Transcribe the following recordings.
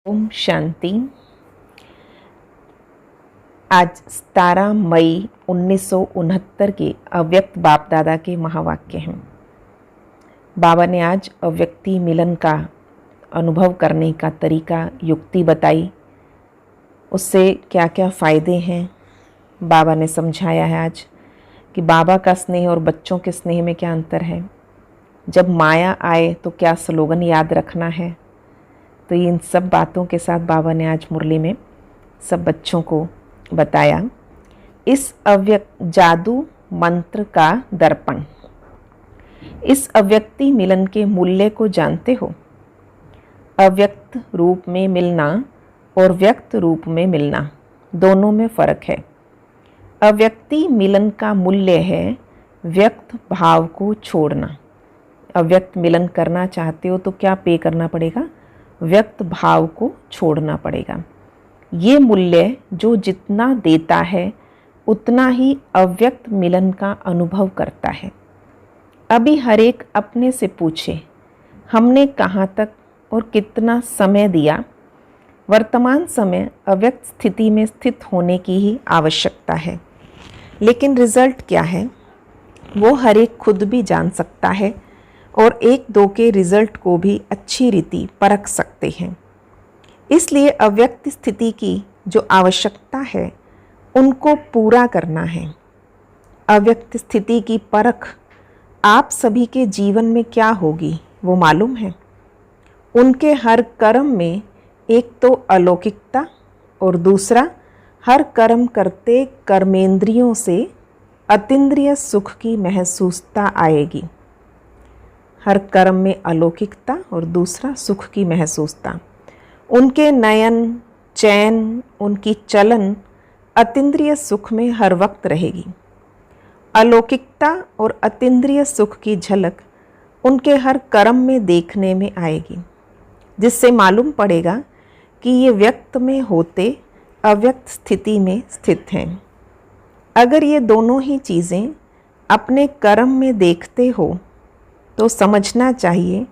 ओम शांति। आज 17 मई 1969 के अव्यक्त बाप दादा के महावाक्य हैं। बाबा ने आज अव्यक्ति मिलन का अनुभव करने का तरीका, युक्ति बताई। उससे क्या क्या फ़ायदे हैं बाबा ने समझाया है आज कि बाबा का स्नेह और बच्चों के स्नेह में क्या अंतर है। जब माया आए तो क्या स्लोगन याद रखना है। तो इन सब बातों के साथ बाबा ने आज मुरली में सब बच्चों को बताया। इस अव्यक्त जादू मंत्र का दर्पण, इस अव्यक्ति मिलन के मूल्य को जानते हो। अव्यक्त रूप में मिलना और व्यक्त रूप में मिलना दोनों में फ़र्क है। अव्यक्ति मिलन का मूल्य है व्यक्त भाव को छोड़ना। अव्यक्त मिलन करना चाहते हो तो क्या पे करना पड़ेगा? व्यक्त भाव को छोड़ना पड़ेगा। ये मूल्य जो जितना देता है उतना ही अव्यक्त मिलन का अनुभव करता है। अभी हर एक अपने से पूछे, हमने कहाँ तक और कितना समय दिया। वर्तमान समय अव्यक्त स्थिति में स्थित होने की ही आवश्यकता है, लेकिन रिजल्ट क्या है वो हर एक खुद भी जान सकता है और एक दो के रिजल्ट को भी अच्छी रीति परख सकते हैं। इसलिए अव्यक्त स्थिति की जो आवश्यकता है उनको पूरा करना है। अव्यक्त स्थिति की परख आप सभी के जीवन में क्या होगी वो मालूम है। उनके हर कर्म में एक तो अलौकिकता और दूसरा हर कर्म करते कर्मेंद्रियों से अतीन्द्रिय सुख की महसूसता आएगी। हर कर्म में अलौकिकता और दूसरा सुख की महसूसता। उनके नयन, चैन, उनकी चलन अतीन्द्रिय सुख में हर वक्त रहेगी। अलौकिकता और अतीन्द्रिय सुख की झलक उनके हर कर्म में देखने में आएगी, जिससे मालूम पड़ेगा कि ये व्यक्त में होते अव्यक्त स्थिति में स्थित हैं। अगर ये दोनों ही चीज़ें अपने कर्म में देखते हो तो समझना चाहिए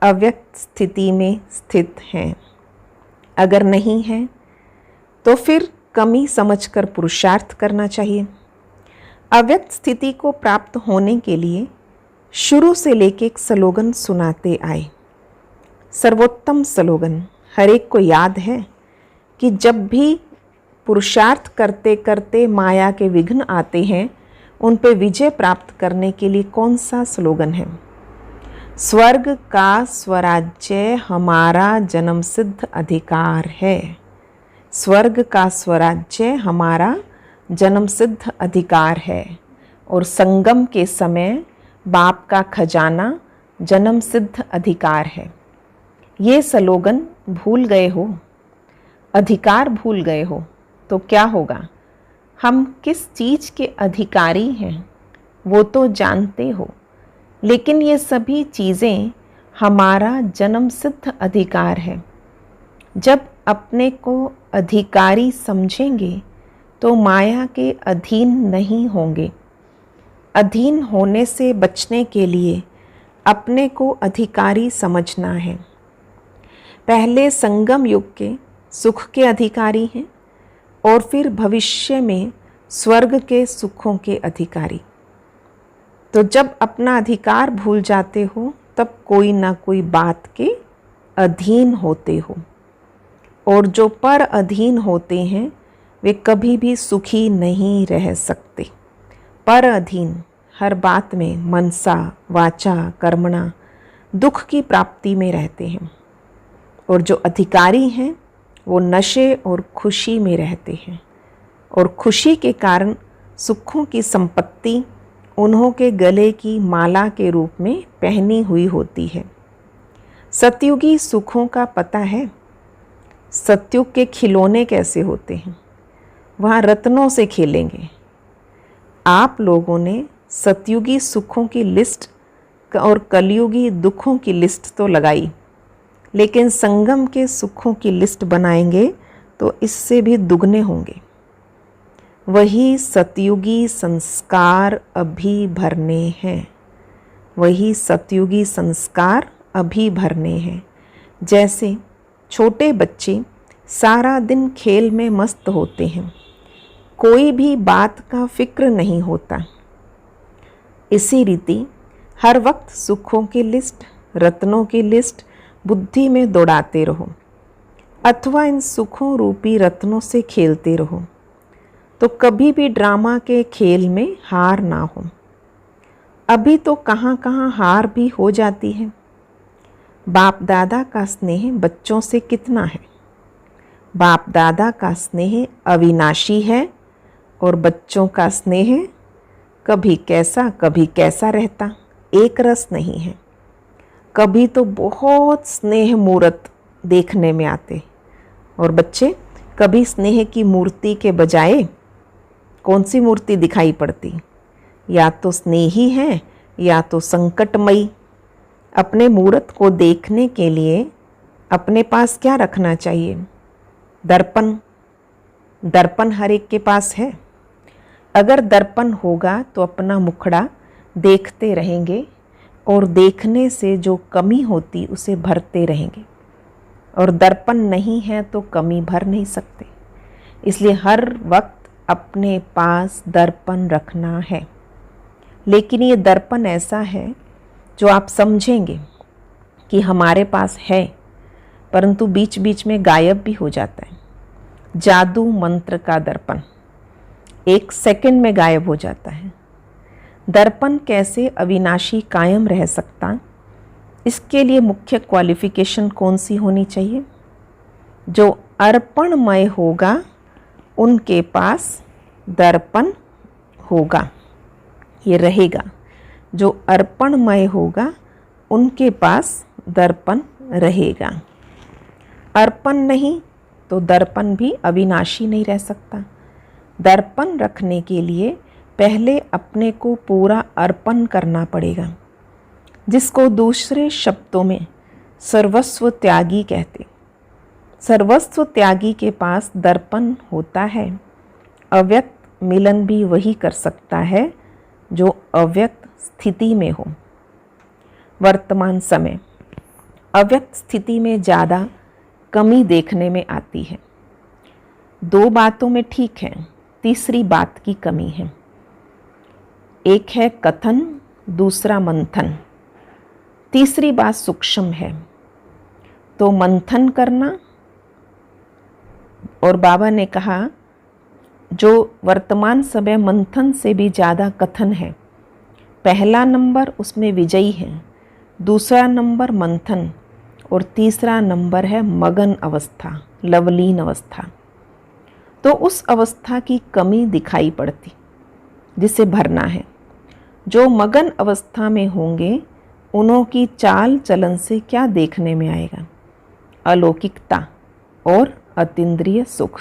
अव्यक्त स्थिति में स्थित हैं। अगर नहीं है तो फिर कमी समझकर पुरुषार्थ करना चाहिए। अव्यक्त स्थिति को प्राप्त होने के लिए शुरू से लेके एक स्लोगन सुनाते आए। सर्वोत्तम स्लोगन हर एक को याद है कि जब भी पुरुषार्थ करते करते माया के विघ्न आते हैं, उन पे विजय प्राप्त करने के लिए कौन सा स्लोगन है? स्वर्ग का स्वराज्य हमारा जन्मसिद्ध अधिकार है। स्वर्ग का स्वराज्य हमारा जन्मसिद्ध अधिकार है और संगम के समय बाप का खजाना जन्मसिद्ध अधिकार है। ये स्लोगन भूल गए हो, अधिकार भूल गए हो तो क्या होगा? हम किस चीज़ के अधिकारी हैं वो तो जानते हो, लेकिन ये सभी चीज़ें हमारा जन्मसिद्ध अधिकार है। जब अपने को अधिकारी समझेंगे तो माया के अधीन नहीं होंगे। अधीन होने से बचने के लिए अपने को अधिकारी समझना है। पहले संगम युग के सुख के अधिकारी हैं और फिर भविष्य में स्वर्ग के सुखों के अधिकारी। तो जब अपना अधिकार भूल जाते हो तब कोई ना कोई बात के अधीन होते हो, और जो पर अधीन होते हैं वे कभी भी सुखी नहीं रह सकते। पर अधीन हर बात में मनसा वाचा कर्मणा दुख की प्राप्ति में रहते हैं, और जो अधिकारी हैं वो नशे और खुशी में रहते हैं, और खुशी के कारण सुखों की संपत्ति उन्हों के गले की माला के रूप में पहनी हुई होती है। सतयुगी सुखों का पता है? सतयुग के खिलौने कैसे होते हैं? वहाँ रत्नों से खेलेंगे। आप लोगों ने सतयुगी सुखों की लिस्ट और कलयुगी दुखों की लिस्ट तो लगाई, लेकिन संगम के सुखों की लिस्ट बनाएंगे तो इससे भी दुगने होंगे। वही सतयुगी संस्कार अभी भरने हैं। वही सतयुगी संस्कार अभी भरने हैं। जैसे छोटे बच्चे सारा दिन खेल में मस्त होते हैं, कोई भी बात का फिक्र नहीं होता। इसी रीति हर वक्त सुखों की लिस्ट, रत्नों की लिस्ट बुद्धि में दौड़ाते रहो अथवा इन सुखों रूपी रत्नों से खेलते रहो, तो कभी भी ड्रामा के खेल में हार ना हो। अभी तो कहाँ कहाँ हार भी हो जाती है। बाप दादा का स्नेह बच्चों से कितना है। बाप दादा का स्नेह अविनाशी है और बच्चों का स्नेह कभी कैसा रहता, एक रस नहीं है। कभी तो बहुत स्नेह मूर्त देखने में आते और बच्चे कभी स्नेह की मूर्ति के बजाय कौन सी मूर्ति दिखाई पड़ती, या तो स्नेही है या तो संकटमयी। अपने मूर्त को देखने के लिए अपने पास क्या रखना चाहिए? दर्पण। दर्पण हर एक के पास है। अगर दर्पण होगा तो अपना मुखड़ा देखते रहेंगे और देखने से जो कमी होती उसे भरते रहेंगे, और दर्पण नहीं है तो कमी भर नहीं सकते। इसलिए हर वक्त अपने पास दर्पण रखना है। लेकिन ये दर्पण ऐसा है जो आप समझेंगे कि हमारे पास है, परंतु बीच बीच में गायब भी हो जाता है। जादू मंत्र का दर्पण 1 सेकंड में गायब हो जाता है। दर्पण कैसे अविनाशी कायम रह सकता, इसके लिए मुख्य क्वालिफिकेशन कौन सी होनी चाहिए? जो अर्पणमय होगा उनके पास दर्पण होगा, ये रहेगा। जो अर्पणमय होगा उनके पास दर्पण रहेगा। अर्पण नहीं तो दर्पण भी अविनाशी नहीं रह सकता। दर्पण रखने के लिए पहले अपने को पूरा अर्पण करना पड़ेगा, जिसको दूसरे शब्दों में सर्वस्व त्यागी कहते। सर्वस्व त्यागी के पास दर्पण होता है। अव्यक्त मिलन भी वही कर सकता है जो अव्यक्त स्थिति में हो। वर्तमान समय अव्यक्त स्थिति में ज़्यादा कमी देखने में आती है। 2 बातों में ठीक है, तीसरी बात की कमी है। एक है कथन, दूसरा मंथन, तीसरी बात सूक्ष्म है। तो मंथन करना, और बाबा ने कहा जो वर्तमान समय मंथन से भी ज़्यादा कथन है, पहला नंबर उसमें विजयी है, दूसरा नंबर मंथन, और तीसरा नंबर है मगन अवस्था, लवलीन अवस्था। तो उस अवस्था की कमी दिखाई पड़ती जिसे भरना है। जो मगन अवस्था में होंगे उन्हों की चाल चलन से क्या देखने में आएगा? अलौकिकता और अतीन्द्रिय सुख।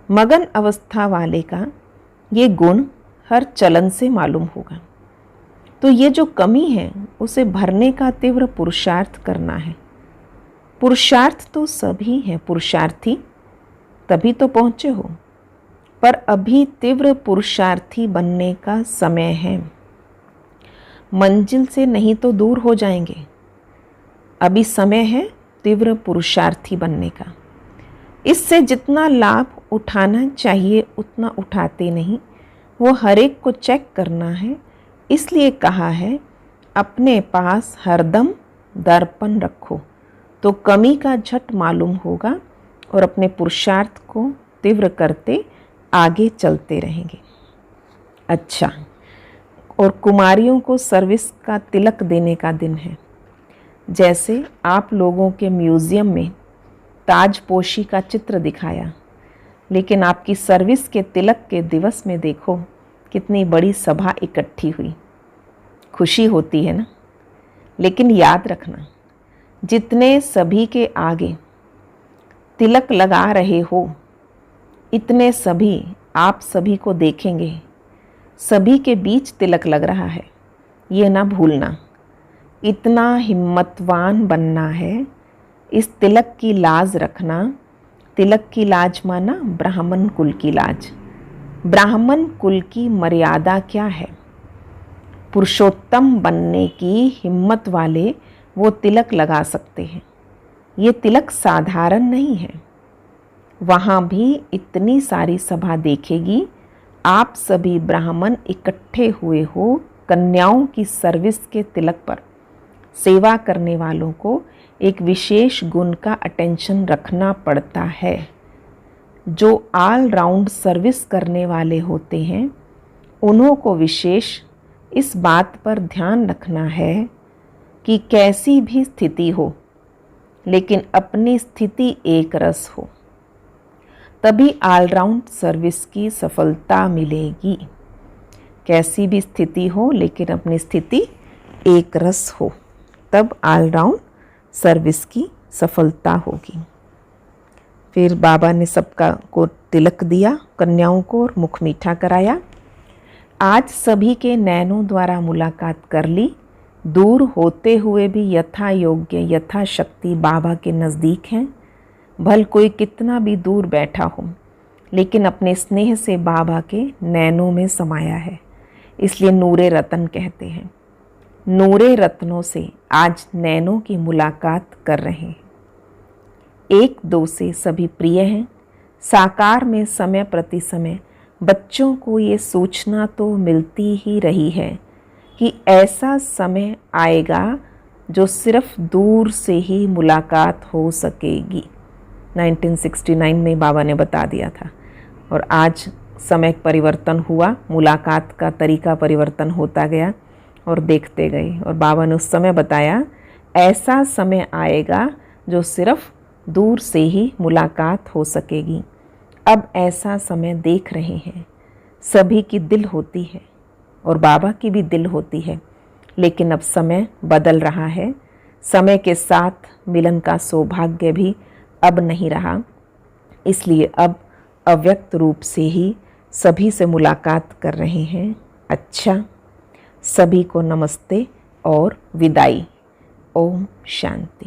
मगन अवस्था वाले का ये गुण हर चलन से मालूम होगा। तो ये जो कमी है उसे भरने का तीव्र पुरुषार्थ करना है। पुरुषार्थ तो सभी हैं, पुरुषार्थी तभी तो पहुँचे हो, पर अभी तीव्र पुरुषार्थी बनने का समय है। मंजिल से नहीं तो दूर हो जाएंगे। अभी समय है तीव्र पुरुषार्थी बनने का। इससे जितना लाभ उठाना चाहिए उतना उठाते नहीं, वो हर एक को चेक करना है। इसलिए कहा है अपने पास हरदम दर्पण रखो, तो कमी का झट मालूम होगा और अपने पुरुषार्थ को तीव्र करते आगे चलते रहेंगे। अच्छा, और कुमारियों को सर्विस का तिलक देने का दिन है। जैसे आप लोगों के म्यूज़ियम में ताजपोशी का चित्र दिखाया, लेकिन आपकी सर्विस के तिलक के दिवस में देखो कितनी बड़ी सभा इकट्ठी हुई। खुशी होती है ना। लेकिन याद रखना, जितने सभी के आगे तिलक लगा रहे हो, इतने सभी आप सभी को देखेंगे। सभी के बीच तिलक लग रहा है, ये ना भूलना। इतना हिम्मतवान बनना है, इस तिलक की लाज रखना। तिलक की लाज माना ब्राह्मण कुल की लाज। ब्राह्मण कुल की मर्यादा क्या है? पुरुषोत्तम बनने की हिम्मत वाले वो तिलक लगा सकते हैं। ये तिलक साधारण नहीं है। वहाँ भी इतनी सारी सभा देखेगी, आप सभी ब्राह्मण इकट्ठे हुए हो कन्याओं की सर्विस के तिलक पर। सेवा करने वालों को एक विशेष गुण का अटेंशन रखना पड़ता है। जो ऑल राउंड सर्विस करने वाले होते हैं उन्हों को विशेष इस बात पर ध्यान रखना है कि कैसी भी स्थिति हो लेकिन अपनी स्थिति एक रस हो, तभी ऑल राउंड सर्विस की सफलता मिलेगी। कैसी भी स्थिति हो लेकिन अपनी स्थिति एक रस हो, तब ऑल राउंड सर्विस की सफलता होगी। फिर बाबा ने सबका को तिलक दिया, कन्याओं को, और मुख मीठा कराया। आज सभी के नैनों द्वारा मुलाकात कर ली। दूर होते हुए भी यथा योग्य यथाशक्ति बाबा के नज़दीक हैं। भल कोई कितना भी दूर बैठा हो लेकिन अपने स्नेह से बाबा के नैनों में समाया है, इसलिए नूरे रतन कहते हैं। नूरे रत्नों से आज नैनों की मुलाकात कर रहे हैं। एक दो से सभी प्रिय हैं। साकार में समय प्रति समय बच्चों को ये सूचना तो मिलती ही रही है कि ऐसा समय आएगा जो सिर्फ दूर से ही मुलाकात हो सकेगी। 1969 में बाबा ने बता दिया था और आज समय परिवर्तन हुआ, मुलाकात का तरीका परिवर्तन होता गया और देखते गए। और बाबा ने उस समय बताया ऐसा समय आएगा जो सिर्फ दूर से ही मुलाकात हो सकेगी। अब ऐसा समय देख रहे हैं। सभी की दिल होती है और बाबा की भी दिल होती है, लेकिन अब समय बदल रहा है। समय के साथ मिलन का सौभाग्य भी अब नहीं रहा, इसलिए अब अव्यक्त रूप से ही सभी से मुलाकात कर रहे हैं। अच्छा, सभी को नमस्ते और विदाई। ओम शांति।